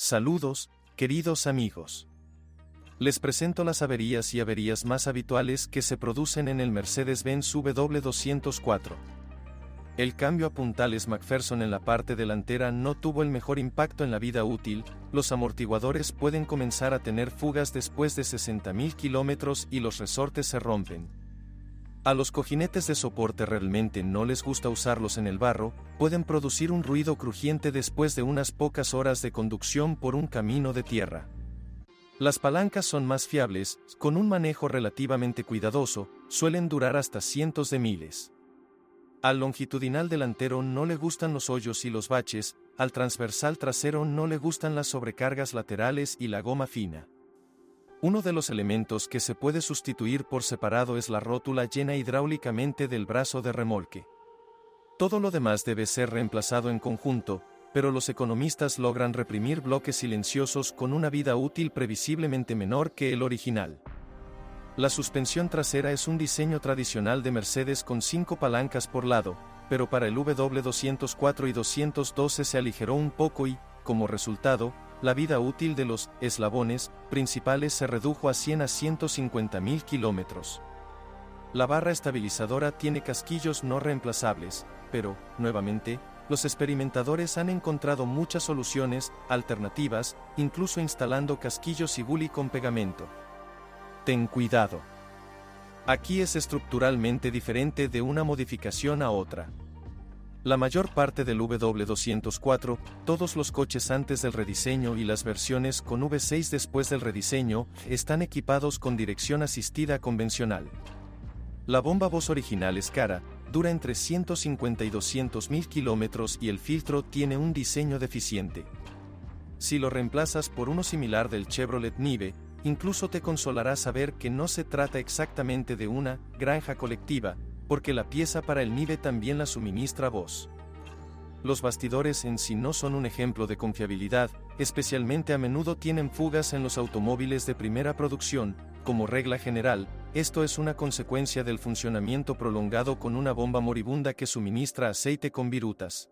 Saludos, queridos amigos. Les presento las averías y averías más habituales que se producen en el Mercedes-Benz W204. El cambio a puntales McPherson en la parte delantera no tuvo el mejor impacto en la vida útil. Los amortiguadores pueden comenzar a tener fugas después de 60.000 kilómetros y los resortes se rompen. A los cojinetes de soporte realmente no les gusta usarlos en el barro, pueden producir un ruido crujiente después de unas pocas horas de conducción por un camino de tierra. Las palancas son más fiables, con un manejo relativamente cuidadoso, suelen durar hasta cientos de miles. Al longitudinal delantero no le gustan los hoyos y los baches, al transversal trasero no le gustan las sobrecargas laterales y la goma fina. Uno de los elementos que se puede sustituir por separado es la rótula llena hidráulicamente del brazo de remolque. Todo lo demás debe ser reemplazado en conjunto, pero los economistas logran reprimir bloques silenciosos con una vida útil previsiblemente menor que el original. La suspensión trasera es un diseño tradicional de Mercedes con 5 palancas por lado, pero para el W204 y 212 se aligeró un poco y, como resultado, la vida útil de los eslabones principales se redujo a 100 a 150.000 kilómetros. La barra estabilizadora tiene casquillos no reemplazables, pero, nuevamente, los experimentadores han encontrado muchas soluciones alternativas, incluso instalando casquillos Ibuli con pegamento. Ten cuidado. Aquí es estructuralmente diferente de una modificación a otra. La mayor parte del W204, todos los coches antes del rediseño y las versiones con V6 después del rediseño, están equipados con dirección asistida convencional. La bomba Boss original es cara, dura entre 150 y 200.000 kilómetros y el filtro tiene un diseño deficiente. Si lo reemplazas por uno similar del Chevrolet Nive, incluso te consolará saber que no se trata exactamente de una granja colectiva, porque la pieza para el Nive también la suministra Boss. Los bastidores en sí no son un ejemplo de confiabilidad, especialmente a menudo tienen fugas en los automóviles de primera producción. Como regla general, esto es una consecuencia del funcionamiento prolongado con una bomba moribunda que suministra aceite con virutas.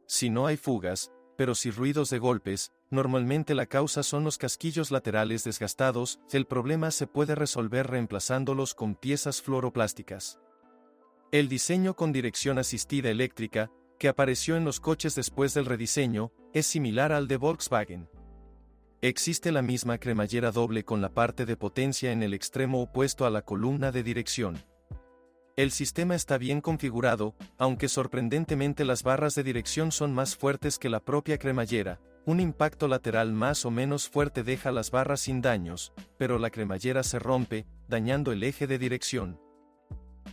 Si no hay fugas, pero sí ruidos de golpes, normalmente la causa son los casquillos laterales desgastados. El problema se puede resolver reemplazándolos con piezas fluoroplásticas. El diseño con dirección asistida eléctrica, que apareció en los coches después del rediseño, es similar al de Volkswagen. Existe la misma cremallera doble con la parte de potencia en el extremo opuesto a la columna de dirección. El sistema está bien configurado, aunque sorprendentemente las barras de dirección son más fuertes que la propia cremallera. Un impacto lateral más o menos fuerte deja las barras sin daños, pero la cremallera se rompe, dañando el eje de dirección.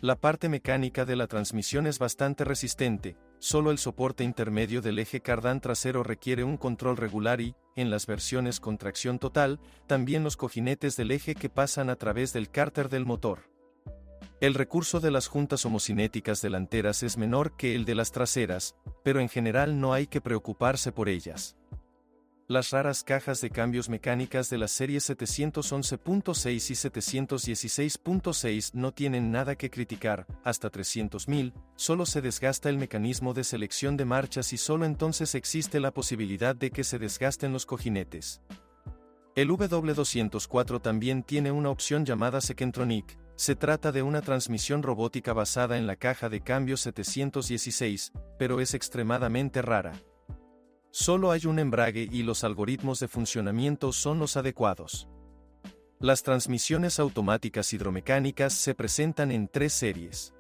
La parte mecánica de la transmisión es bastante resistente, solo el soporte intermedio del eje cardán trasero requiere un control regular y, en las versiones con tracción total, también los cojinetes del eje que pasan a través del cárter del motor. El recurso de las juntas homocinéticas delanteras es menor que el de las traseras, pero en general no hay que preocuparse por ellas. Las raras cajas de cambios mecánicas de las series 711.6 y 716.6 no tienen nada que criticar. Hasta 300.000, solo se desgasta el mecanismo de selección de marchas y solo entonces existe la posibilidad de que se desgasten los cojinetes. El W204 también tiene una opción llamada Seckentronic. Se trata de una transmisión robótica basada en la caja de cambios 716, pero es extremadamente rara. Solo hay un embrague y los algoritmos de funcionamiento son los adecuados. Las transmisiones automáticas hidromecánicas se presentan en 3 series.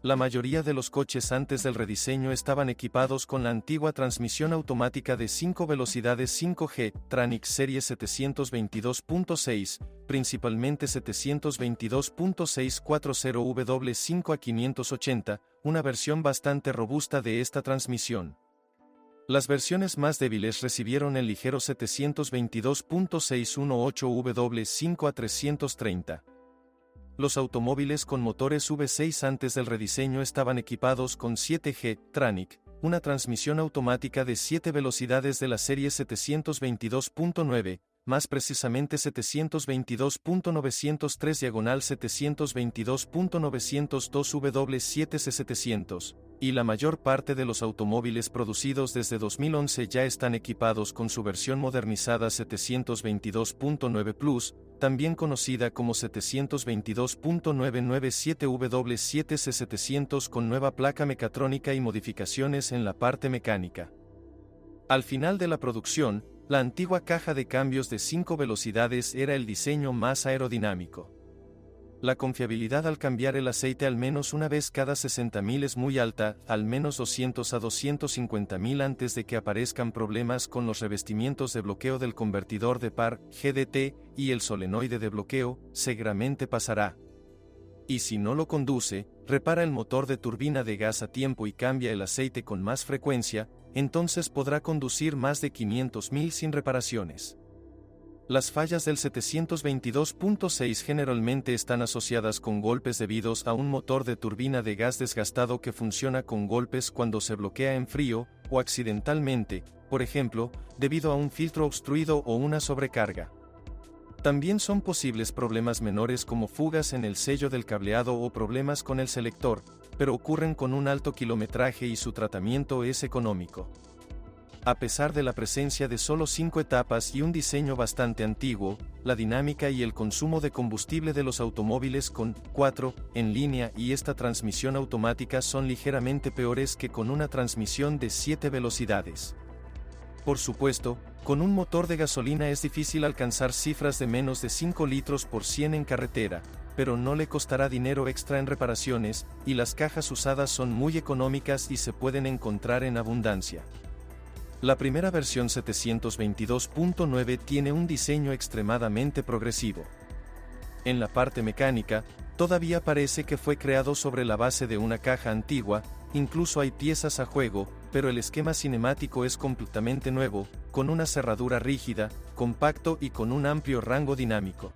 La mayoría de los coches antes del rediseño estaban equipados con la antigua transmisión automática de 5 velocidades 5G, Tronic Serie 722.6, principalmente 722.640W5A580, una versión bastante robusta de esta transmisión. Las versiones más débiles recibieron el ligero 722.618W5A330. Los automóviles con motores V6 antes del rediseño estaban equipados con 7G Tronic, una transmisión automática de 7 velocidades de la serie 722.9, más precisamente 722.903/722.902W7C700. y la mayor parte de los automóviles producidos desde 2011 ya están equipados con su versión modernizada 722.9 Plus, también conocida como 722.997W7C700 con nueva placa mecatrónica y modificaciones en la parte mecánica. Al final de la producción, la antigua caja de cambios de 5 velocidades era el diseño más aerodinámico. La confiabilidad al cambiar el aceite al menos una vez cada 60.000 es muy alta, al menos 200 a 250.000 antes de que aparezcan problemas con los revestimientos de bloqueo del convertidor de par, GDT, y el solenoide de bloqueo, seguramente pasará. Y si no lo conduce, repara el motor de turbina de gas a tiempo y cambia el aceite con más frecuencia, entonces podrá conducir más de 500.000 sin reparaciones. Las fallas del 722.6 generalmente están asociadas con golpes debidos a un motor de turbina de gas desgastado que funciona con golpes cuando se bloquea en frío, o accidentalmente, por ejemplo, debido a un filtro obstruido o una sobrecarga. También son posibles problemas menores como fugas en el sello del cableado o problemas con el selector, pero ocurren con un alto kilometraje y su tratamiento es económico. A pesar de la presencia de solo 5 etapas y un diseño bastante antiguo, la dinámica y el consumo de combustible de los automóviles con 4 en línea y esta transmisión automática son ligeramente peores que con una transmisión de 7 velocidades. Por supuesto, con un motor de gasolina es difícil alcanzar cifras de menos de 5 litros por 100 en carretera, pero no le costará dinero extra en reparaciones, y las cajas usadas son muy económicas y se pueden encontrar en abundancia. La primera versión 722.9 tiene un diseño extremadamente progresivo. En la parte mecánica, todavía parece que fue creado sobre la base de una caja antigua, incluso hay piezas a juego, pero el esquema cinemático es completamente nuevo, con una cerradura rígida, compacto y con un amplio rango dinámico.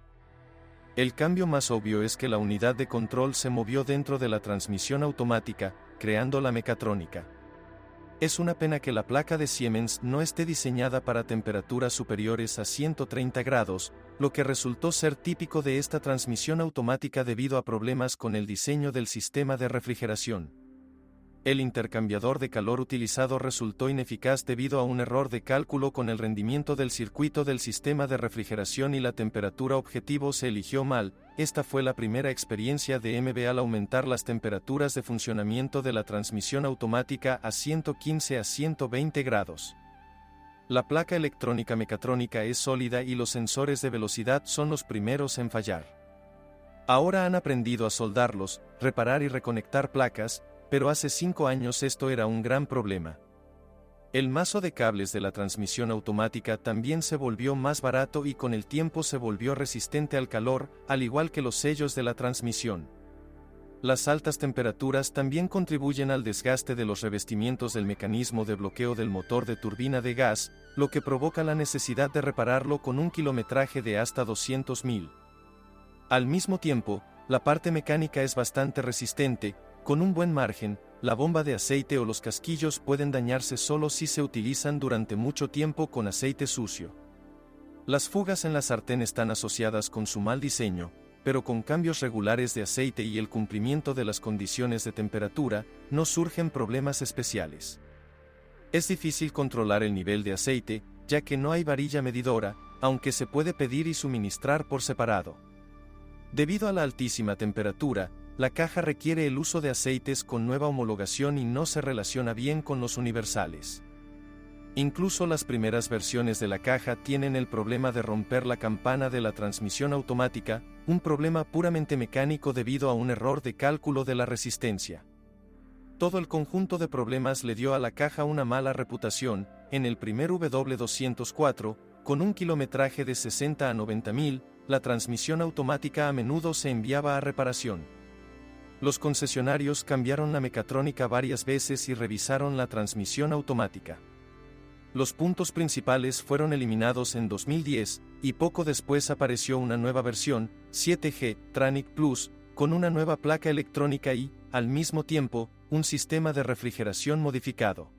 El cambio más obvio es que la unidad de control se movió dentro de la transmisión automática, creando la mecatrónica. Es una pena que la placa de Siemens no esté diseñada para temperaturas superiores a 130 grados, lo que resultó ser típico de esta transmisión automática debido a problemas con el diseño del sistema de refrigeración. El intercambiador de calor utilizado resultó ineficaz debido a un error de cálculo con el rendimiento del circuito del sistema de refrigeración y la temperatura objetivo se eligió mal. Esta fue la primera experiencia de MB al aumentar las temperaturas de funcionamiento de la transmisión automática a 115 a 120 grados. La placa electrónica mecatrónica es sólida y los sensores de velocidad son los primeros en fallar. Ahora han aprendido a soldarlos, reparar y reconectar placas, pero hace 5 años esto era un gran problema. El mazo de cables de la transmisión automática también se volvió más barato y con el tiempo se volvió resistente al calor, al igual que los sellos de la transmisión. Las altas temperaturas también contribuyen al desgaste de los revestimientos del mecanismo de bloqueo del motor de turbina de gas, lo que provoca la necesidad de repararlo con un kilometraje de hasta 200.000. Al mismo tiempo, la parte mecánica es bastante resistente. Con un buen margen, la bomba de aceite o los casquillos pueden dañarse solo si se utilizan durante mucho tiempo con aceite sucio. Las fugas en la sartén están asociadas con su mal diseño, pero con cambios regulares de aceite y el cumplimiento de las condiciones de temperatura, no surgen problemas especiales. Es difícil controlar el nivel de aceite, ya que no hay varilla medidora, aunque se puede pedir y suministrar por separado. Debido a la altísima temperatura, la caja requiere el uso de aceites con nueva homologación y no se relaciona bien con los universales. Incluso las primeras versiones de la caja tienen el problema de romper la campana de la transmisión automática, un problema puramente mecánico debido a un error de cálculo de la resistencia. Todo el conjunto de problemas le dio a la caja una mala reputación. En el primer W204, con un kilometraje de 60 a 90.000, la transmisión automática a menudo se enviaba a reparación. Los concesionarios cambiaron la mecatrónica varias veces y revisaron la transmisión automática. Los puntos principales fueron eliminados en 2010, y poco después apareció una nueva versión, 7G Tranic Plus, con una nueva placa electrónica y, al mismo tiempo, un sistema de refrigeración modificado.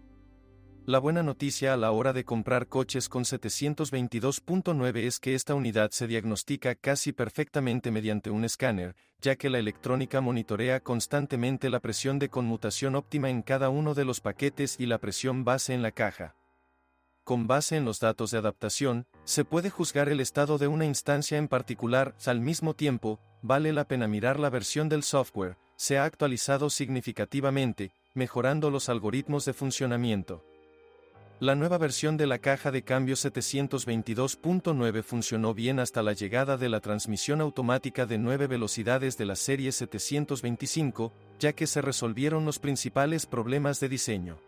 La buena noticia a la hora de comprar coches con 722.9 es que esta unidad se diagnostica casi perfectamente mediante un escáner, ya que la electrónica monitorea constantemente la presión de conmutación óptima en cada uno de los paquetes y la presión base en la caja. Con base en los datos de adaptación, se puede juzgar el estado de una instancia en particular. Al mismo tiempo, vale la pena mirar la versión del software, se ha actualizado significativamente, mejorando los algoritmos de funcionamiento. La nueva versión de la caja de cambio 722.9 funcionó bien hasta la llegada de la transmisión automática de 9 velocidades de la serie 725, ya que se resolvieron los principales problemas de diseño.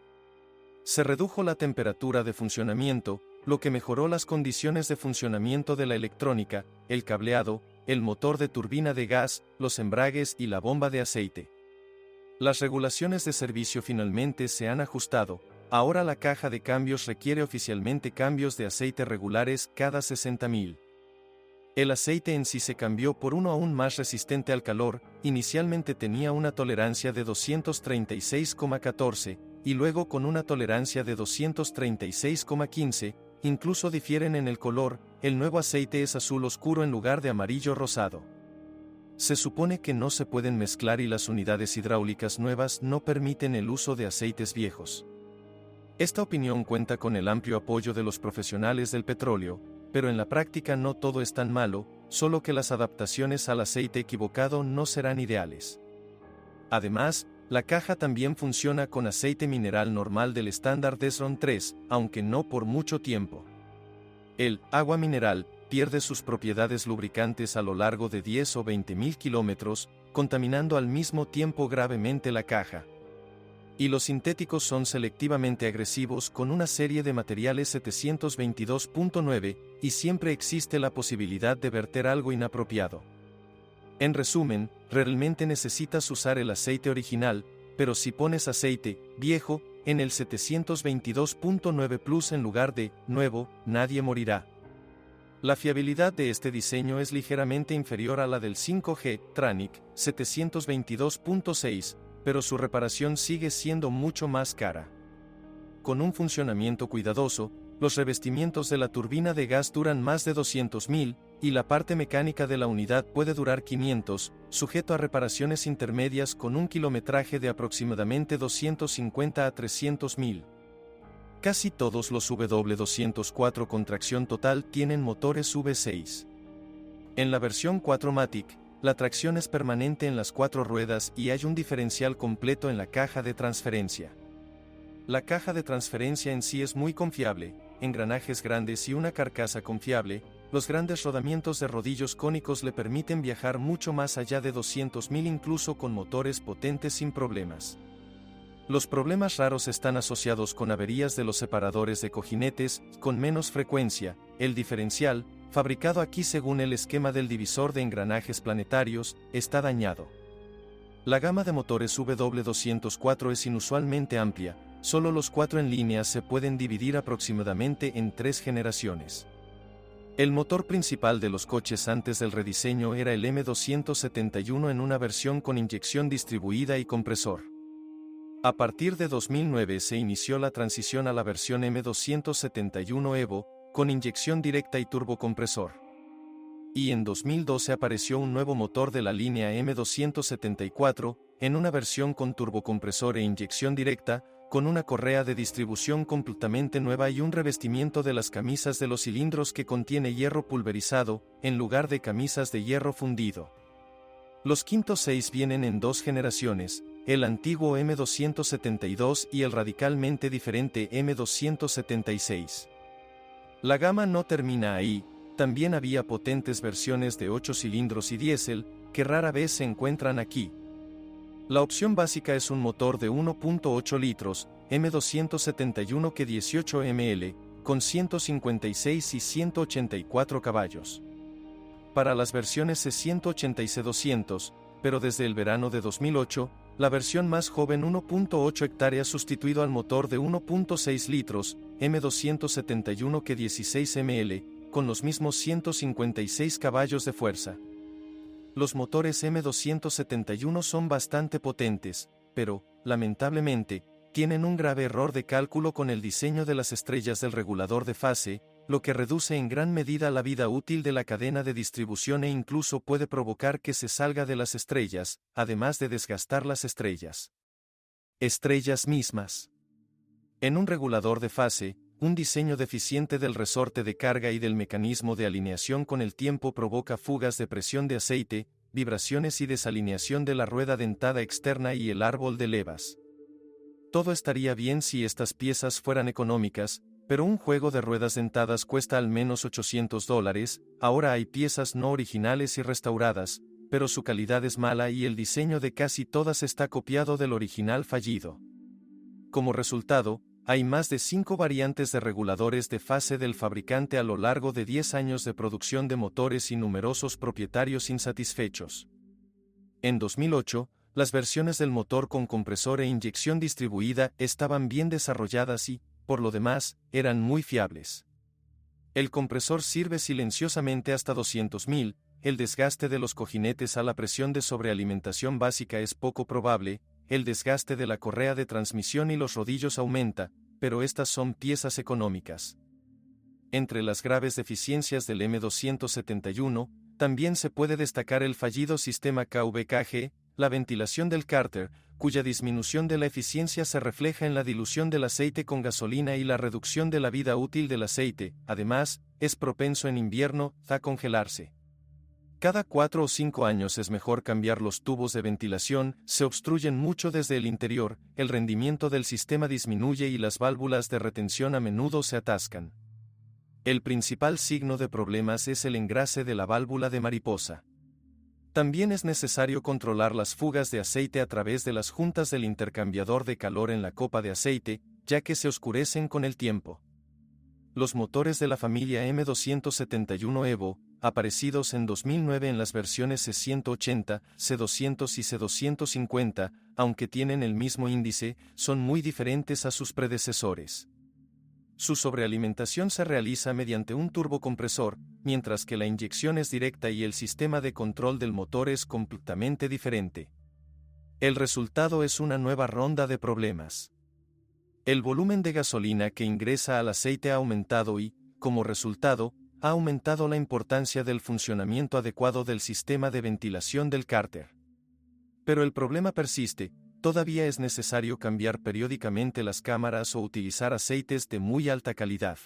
Se redujo la temperatura de funcionamiento, lo que mejoró las condiciones de funcionamiento de la electrónica, el cableado, el motor de turbina de gas, los embragues y la bomba de aceite. Las regulaciones de servicio finalmente se han ajustado. Ahora la caja de cambios requiere oficialmente cambios de aceite regulares cada 60.000. El aceite en sí se cambió por uno aún más resistente al calor. Inicialmente tenía una tolerancia de 236,14, y luego con una tolerancia de 236,15, incluso difieren en el color. El nuevo aceite es azul oscuro en lugar de amarillo rosado. Se supone que no se pueden mezclar y las unidades hidráulicas nuevas no permiten el uso de aceites viejos. Esta opinión cuenta con el amplio apoyo de los profesionales del petróleo, pero en la práctica no todo es tan malo, solo que las adaptaciones al aceite equivocado no serán ideales. Además, la caja también funciona con aceite mineral normal del estándar DESRON 3, aunque no por mucho tiempo. El agua mineral pierde sus propiedades lubricantes a lo largo de 10 o 20.000 kilómetros, contaminando al mismo tiempo gravemente la caja. Y los sintéticos son selectivamente agresivos con una serie de materiales 722.9, y siempre existe la posibilidad de verter algo inapropiado. En resumen, realmente necesitas usar el aceite original, pero si pones aceite viejo en el 722.9 Plus en lugar de nuevo, nadie morirá. La fiabilidad de este diseño es ligeramente inferior a la del 5G Tranic 722.6, pero su reparación sigue siendo mucho más cara. Con un funcionamiento cuidadoso, los revestimientos de la turbina de gas duran más de 200.000, y la parte mecánica de la unidad puede durar 500, sujeto a reparaciones intermedias con un kilometraje de aproximadamente 250 a 300.000. Casi todos los W204 con tracción total tienen motores V6. En la versión 4MATIC, la tracción es permanente en las 4 ruedas y hay un diferencial completo en la caja de transferencia. La caja de transferencia en sí es muy confiable, engranajes grandes y una carcasa confiable. Los grandes rodamientos de rodillos cónicos le permiten viajar mucho más allá de 200.000 incluso con motores potentes sin problemas. Los problemas raros están asociados con averías de los separadores de cojinetes, con menos frecuencia. El diferencial, fabricado aquí según el esquema del divisor de engranajes planetarios, está dañado. La gama de motores W204 es inusualmente amplia, solo los 4 en línea se pueden dividir aproximadamente en 3 generaciones. El motor principal de los coches antes del rediseño era el M271 en una versión con inyección distribuida y compresor. A partir de 2009 se inició la transición a la versión M271 Evo, con inyección directa y turbocompresor. Y en 2012 apareció un nuevo motor de la línea M274, en una versión con turbocompresor e inyección directa, con una correa de distribución completamente nueva y un revestimiento de las camisas de los cilindros que contiene hierro pulverizado, en lugar de camisas de hierro fundido. Los quintos 6 vienen en 2 generaciones, el antiguo M272 y el radicalmente diferente M276. La gama no termina ahí, también había potentes versiones de 8 cilindros y diésel, que rara vez se encuentran aquí. La opción básica es un motor de 1.8 litros, M271 que 18 ml, con 156 y 184 caballos. Para las versiones C180 y C200, pero desde el verano de 2008, la versión más joven 1.8 hectáreas sustituido al motor de 1.6 litros, M271 que 16 ml, con los mismos 156 caballos de fuerza. Los motores M271 son bastante potentes, pero, lamentablemente, tienen un grave error de cálculo con el diseño de las estrellas del regulador de fase, lo que reduce en gran medida la vida útil de la cadena de distribución e incluso puede provocar que se salga de las estrellas, además de desgastar las estrellas. Estrellas mismas. En un regulador de fase, un diseño deficiente del resorte de carga y del mecanismo de alineación con el tiempo provoca fugas de presión de aceite, vibraciones y desalineación de la rueda dentada externa y el árbol de levas. Todo estaría bien si estas piezas fueran económicas, pero un juego de ruedas dentadas cuesta al menos $800, ahora hay piezas no originales y restauradas, pero su calidad es mala y el diseño de casi todas está copiado del original fallido. Como resultado, hay más de 5 variantes de reguladores de fase del fabricante a lo largo de 10 años de producción de motores y numerosos propietarios insatisfechos. En 2008, las versiones del motor con compresor e inyección distribuida estaban bien desarrolladas y, por lo demás, eran muy fiables. El compresor sirve silenciosamente hasta 200.000, el desgaste de los cojinetes a la presión de sobrealimentación básica es poco probable, el desgaste de la correa de transmisión y los rodillos aumenta, pero estas son piezas económicas. Entre las graves deficiencias del M271, también se puede destacar el fallido sistema KVKG, la ventilación del cárter, cuya disminución de la eficiencia se refleja en la dilución del aceite con gasolina y la reducción de la vida útil del aceite, además, es propenso en invierno a congelarse. Cada 4 o 5 años es mejor cambiar los tubos de ventilación, se obstruyen mucho desde el interior, el rendimiento del sistema disminuye y las válvulas de retención a menudo se atascan. El principal signo de problemas es el engrase de la válvula de mariposa. También es necesario controlar las fugas de aceite a través de las juntas del intercambiador de calor en la copa de aceite, ya que se oscurecen con el tiempo. Los motores de la familia M271 Evo, aparecidos en 2009 en las versiones C180, C200 y C250, aunque tienen el mismo índice, son muy diferentes a sus predecesores. Su sobrealimentación se realiza mediante un turbocompresor, mientras que la inyección es directa y el sistema de control del motor es completamente diferente. El resultado es una nueva ronda de problemas. El volumen de gasolina que ingresa al aceite ha aumentado y, como resultado, ha aumentado la importancia del funcionamiento adecuado del sistema de ventilación del cárter. Pero el problema persiste, todavía es necesario cambiar periódicamente las cámaras o utilizar aceites de muy alta calidad.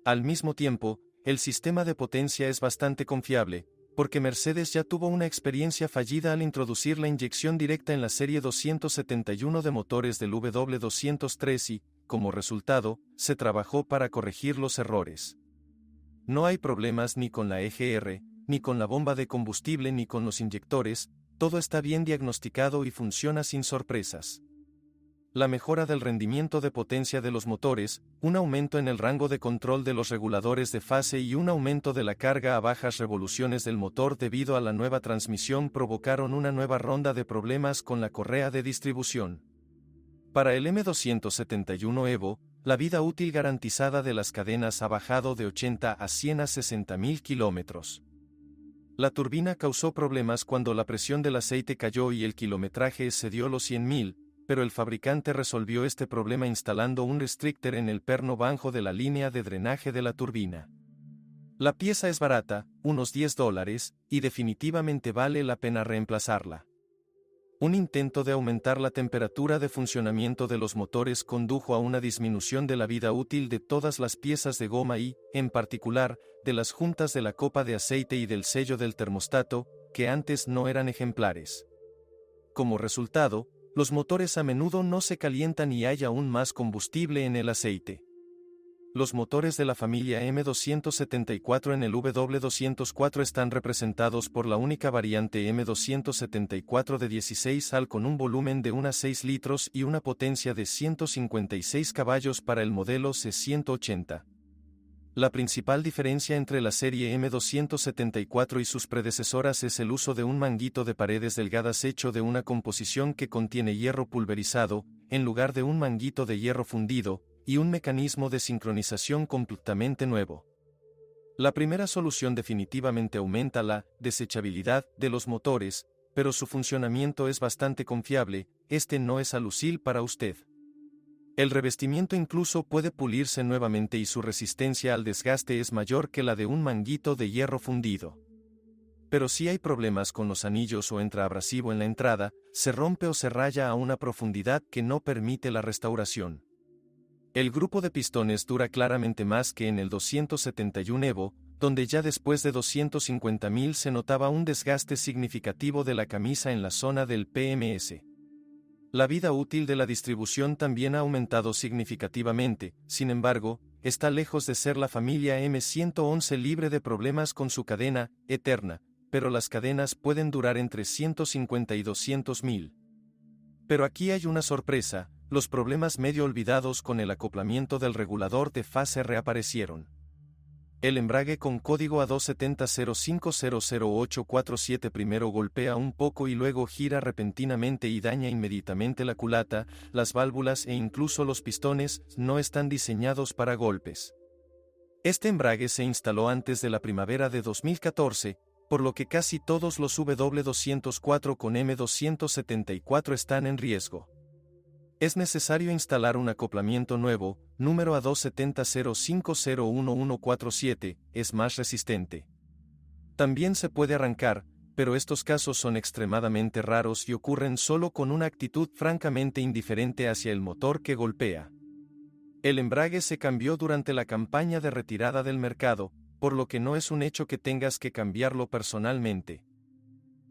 Al mismo tiempo, el sistema de potencia es bastante confiable, porque Mercedes ya tuvo una experiencia fallida al introducir la inyección directa en la serie 271 de motores del W203 y, como resultado, se trabajó para corregir los errores. No hay problemas ni con la EGR, ni con la bomba de combustible ni con los inyectores, todo está bien diagnosticado y funciona sin sorpresas. La mejora del rendimiento de potencia de los motores, un aumento en el rango de control de los reguladores de fase y un aumento de la carga a bajas revoluciones del motor debido a la nueva transmisión provocaron una nueva ronda de problemas con la correa de distribución. Para el M271 Evo, la vida útil garantizada de las cadenas ha bajado de 80 a 100 a 60.000 kilómetros. La turbina causó problemas cuando la presión del aceite cayó y el kilometraje excedió los 100.000, pero el fabricante resolvió este problema instalando un restrictor en el perno bajo de la línea de drenaje de la turbina. La pieza es barata, unos $10, y definitivamente vale la pena reemplazarla. Un intento de aumentar la temperatura de funcionamiento de los motores condujo a una disminución de la vida útil de todas las piezas de goma y, en particular, de las juntas de la copa de aceite y del sello del termostato, que antes no eran ejemplares. Como resultado, los motores a menudo no se calientan y hay aún más combustible en el aceite. Los motores de la familia M274 en el W204 están representados por la única variante M274 de 16 al con un volumen de unos 6 litros y una potencia de 156 caballos para el modelo C180. La principal diferencia entre la serie M274 y sus predecesoras es el uso de un manguito de paredes delgadas hecho de una composición que contiene hierro pulverizado, en lugar de un manguito de hierro fundido, y un mecanismo de sincronización completamente nuevo. La primera solución definitivamente aumenta la desechabilidad de los motores, pero su funcionamiento es bastante confiable, este no es alucil para usted. El revestimiento incluso puede pulirse nuevamente y su resistencia al desgaste es mayor que la de un manguito de hierro fundido. Pero si hay problemas con los anillos o entra abrasivo en la entrada, se rompe o se raya a una profundidad que no permite la restauración. El grupo de pistones dura claramente más que en el 271 Evo, donde ya después de 250.000 se notaba un desgaste significativo de la camisa en la zona del PMS. La vida útil de la distribución también ha aumentado significativamente, sin embargo, está lejos de ser la familia M111 libre de problemas con su cadena eterna, pero las cadenas pueden durar entre 150 y 200.000. Pero aquí hay una sorpresa, los problemas medio olvidados con el acoplamiento del regulador de fase reaparecieron. El embrague con código A270500847 primero golpea un poco y luego gira repentinamente y daña inmediatamente la culata, las válvulas e incluso los pistones no están diseñados para golpes. Este embrague se instaló antes de la primavera de 2014, por lo que casi todos los W204 con M274 están en riesgo. Es necesario instalar un acoplamiento nuevo, número A270501147, es más resistente. También se puede arrancar, pero estos casos son extremadamente raros y ocurren solo con una actitud francamente indiferente hacia el motor que golpea. El embrague se cambió durante la campaña de retirada del mercado, por lo que no es un hecho que tengas que cambiarlo personalmente.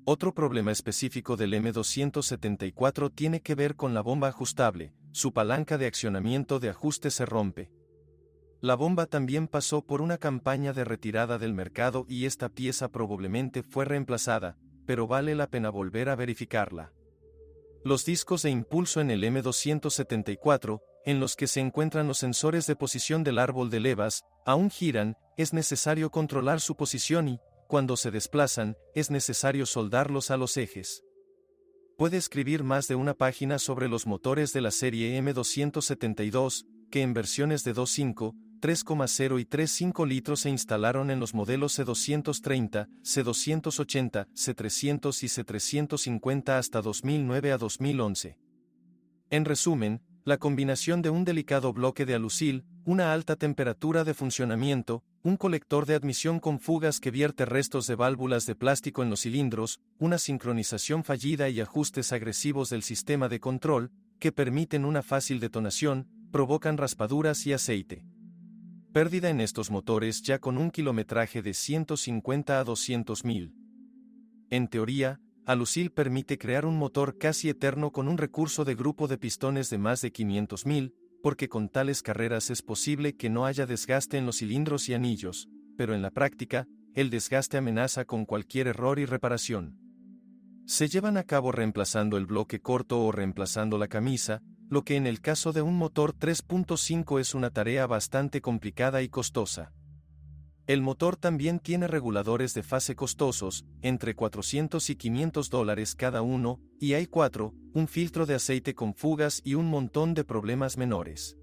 Otro problema específico del M274 tiene que ver con la bomba ajustable, su palanca de accionamiento de ajuste se rompe. La bomba también pasó por una campaña de retirada del mercado y esta pieza probablemente fue reemplazada, pero vale la pena volver a verificarla. Los discos de impulso en el M274, en los que se encuentran los sensores de posición del árbol de levas, aún giran, es necesario controlar su posición y, cuando se desplazan, es necesario soldarlos a los ejes. Puede escribir más de una página sobre los motores de la serie M272, que en versiones de 2.5, 3,0 y 3,5 litros se instalaron en los modelos C230, C280, C300 y C350 hasta 2009 a 2011. En resumen, la combinación de un delicado bloque de alusil, una alta temperatura de funcionamiento, un colector de admisión con fugas que vierte restos de válvulas de plástico en los cilindros, una sincronización fallida y ajustes agresivos del sistema de control, que permiten una fácil detonación, provocan raspaduras y aceite. Pérdida en estos motores ya con un kilometraje de 150 a 200.000. En teoría, Alusil permite crear un motor casi eterno con un recurso de grupo de pistones de más de 500.000, porque con tales carreras es posible que no haya desgaste en los cilindros y anillos, pero en la práctica, el desgaste amenaza con cualquier error y reparación. Se llevan a cabo reemplazando el bloque corto o reemplazando la camisa, lo que en el caso de un motor 3.5 es una tarea bastante complicada y costosa. El motor también tiene reguladores de fase costosos, entre $400 y $500 cada uno, y hay 4, un filtro de aceite con fugas y un montón de problemas menores.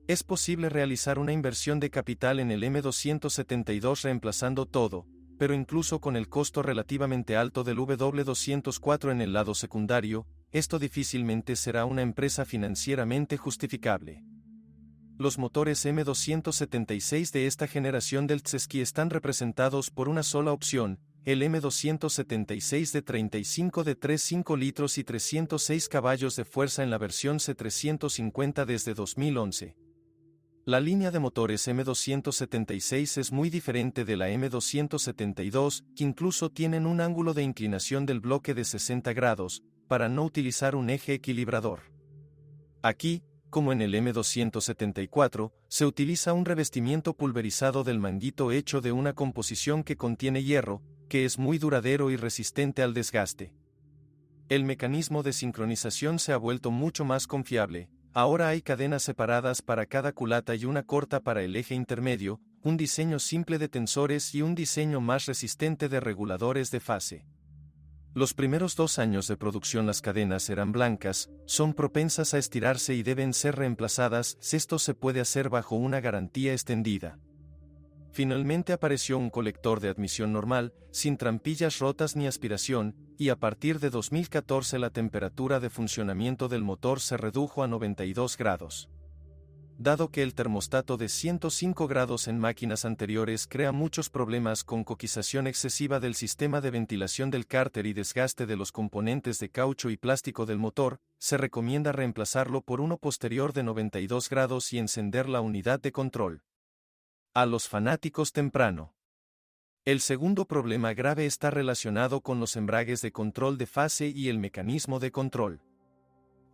Es posible realizar una inversión de capital en el M272 reemplazando todo, pero incluso con el costo relativamente alto del W204 en el lado secundario, esto difícilmente será una empresa financieramente justificable. Los motores M276 de esta generación del Tseski están representados por una sola opción, el M276 de 35 de 3,5 litros y 306 caballos de fuerza en la versión C350 desde 2011. La línea de motores M276 es muy diferente de la M272, que incluso tienen un ángulo de inclinación del bloque de 60 grados, para no utilizar un eje equilibrador. Aquí, como en el M274, se utiliza un revestimiento pulverizado del manguito hecho de una composición que contiene hierro, que es muy duradero y resistente al desgaste. El mecanismo de sincronización se ha vuelto mucho más confiable, ahora hay cadenas separadas para cada culata y una corta para el eje intermedio, un diseño simple de tensores y un diseño más resistente de reguladores de fase. Los primeros 2 años de producción las cadenas eran blancas, son propensas a estirarse y deben ser reemplazadas, esto se puede hacer bajo una garantía extendida. Finalmente apareció un colector de admisión normal, sin trampillas rotas ni aspiración, y a partir de 2014 la temperatura de funcionamiento del motor se redujo a 92 grados. Dado que el termostato de 105 grados en máquinas anteriores crea muchos problemas con coquización excesiva del sistema de ventilación del cárter y desgaste de los componentes de caucho y plástico del motor, se recomienda reemplazarlo por uno posterior de 92 grados y encender la unidad de control. A los fanáticos temprano. El segundo problema grave está relacionado con los embragues de control de fase y el mecanismo de control.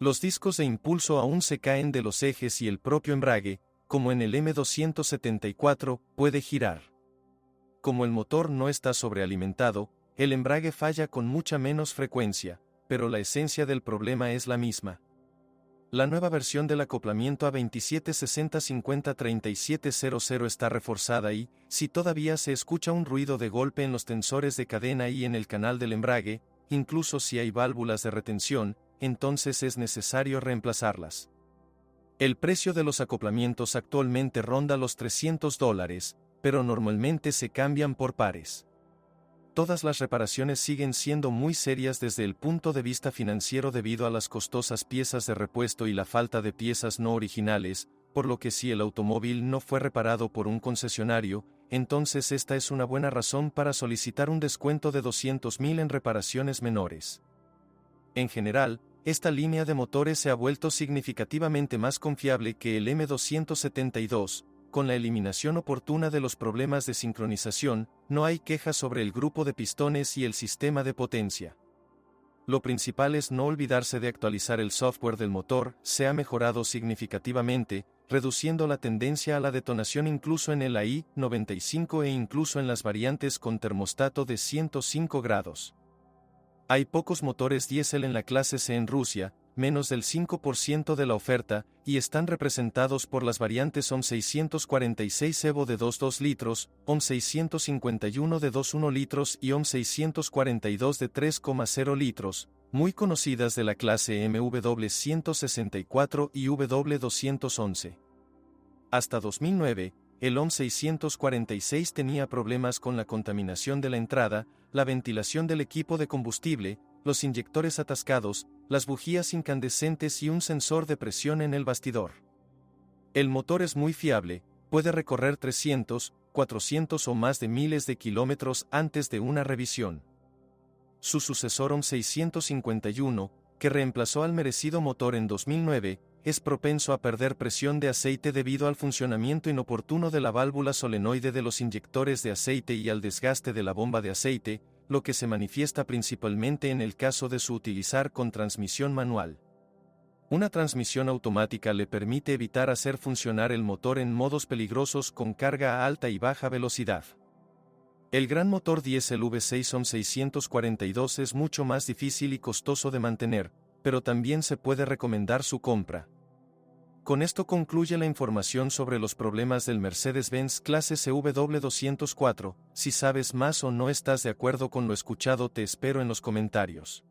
Los discos de impulso aún se caen de los ejes y el propio embrague, como en el M274, puede girar. Como el motor no está sobrealimentado, el embrague falla con mucha menos frecuencia, pero la esencia del problema es la misma. La nueva versión del acoplamiento A2760503700 está reforzada y, si todavía se escucha un ruido de golpe en los tensores de cadena y en el canal del embrague, incluso si hay válvulas de retención, entonces es necesario reemplazarlas. El precio de los acoplamientos actualmente ronda los $300, pero normalmente se cambian por pares. Todas las reparaciones siguen siendo muy serias desde el punto de vista financiero debido a las costosas piezas de repuesto y la falta de piezas no originales, por lo que si el automóvil no fue reparado por un concesionario, entonces esta es una buena razón para solicitar un descuento de $200,000 en reparaciones menores. En general, esta línea de motores se ha vuelto significativamente más confiable que el M272, con la eliminación oportuna de los problemas de sincronización, no hay quejas sobre el grupo de pistones y el sistema de potencia. Lo principal es no olvidarse de actualizar el software del motor, se ha mejorado significativamente, reduciendo la tendencia a la detonación incluso en el AI-95 e incluso en las variantes con termostato de 105 grados. Hay pocos motores diésel en la clase C en Rusia, menos del 5% de la oferta, y están representados por las variantes OM646 Evo de 2,2 litros, OM651 de 2,1 litros y OM642 de 3,0 litros, muy conocidas de la clase MW164 y W211. Hasta 2009, el OM646 tenía problemas con la contaminación de la entrada, la ventilación del equipo de combustible, los inyectores atascados, las bujías incandescentes y un sensor de presión en el bastidor. El motor es muy fiable, puede recorrer 300, 400 o más de miles de kilómetros antes de una revisión. Su sucesor OM651, que reemplazó al merecido motor en 2009, es propenso a perder presión de aceite debido al funcionamiento inoportuno de la válvula solenoide de los inyectores de aceite y al desgaste de la bomba de aceite, lo que se manifiesta principalmente en el caso de su utilizar con transmisión manual. Una transmisión automática le permite evitar hacer funcionar el motor en modos peligrosos con carga a alta y baja velocidad. El gran motor diésel V6 OM642 es mucho más difícil y costoso de mantener, pero también se puede recomendar su compra. Con esto concluye la información sobre los problemas del Mercedes-Benz clase CW204. Si sabes más o no estás de acuerdo con lo escuchado, te espero en los comentarios.